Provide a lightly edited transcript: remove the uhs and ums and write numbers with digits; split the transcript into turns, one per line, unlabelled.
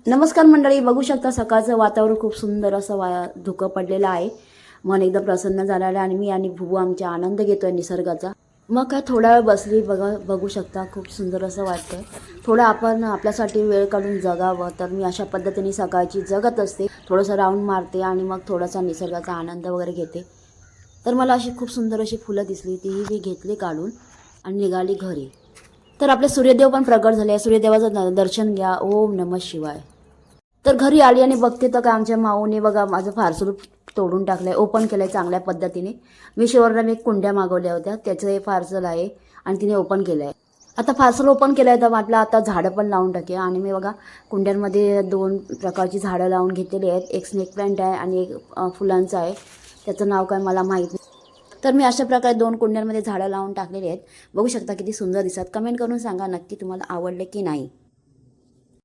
नमस्कार मंडळी, बघू शकता सकाळचं वातावरण खूप सुंदर असं धुकं पडलेलं आहे. मन एकदम प्रसन्न झालेलं आहे आणि मी आणि भुवू आमचा आनंद घेतोय निसर्गाचा. मग काय थोडा वेळ बसली, बघू शकता खूप सुंदर असं वाटतंय. थोडं आपण आपल्यासाठी वेळ काढून जगावं, तर मी अशा पद्धतीने सकाळची जगत असते. थोडंसं राऊंड मारते आणि मग थोडासा निसर्गाचा आनंद वगैरे घेते. तर मला अशी खूप सुंदर अशी फुलं दिसली, तीही मी घेतली काढून आणि निघाली घरी. तर आपले सूर्यदेव पण प्रगट झाले. सूर्यदेवाचं दर्शन घ्या. ओम नमः शिवाय. तर घरी आली आणि बघते तर काय आमच्या माऊने बघा माझं फार्सल तोडून टाकलंय, ओपन केलंय चांगल्या पद्धतीने. मिशोवरनं मी कुंड्या मागवल्या होत्या, त्याचं हे पार्सल आहे आणि तिने ओपन केलंय. आता पार्सल ओपन केलंय तर म्हटलं आता झाडं पण लावून टाकूया. आणि मी बघा कुंड्यांमध्ये 2 प्रकारची झाडं लावून घेतलेली आहेत. एक स्नेक प्लांट आहे आणि एक फुलांचं आहे. त्याचं नाव काय मला माहीत नाही. तर मी अशा प्रकारे 2 कुंड्यांमध्ये झाडं लावून टाकलेली आहेत. बघू शकता किती सुंदर दिसतात. कमेंट करून सांगा नक्की तुम्हाला आवडले की नाही.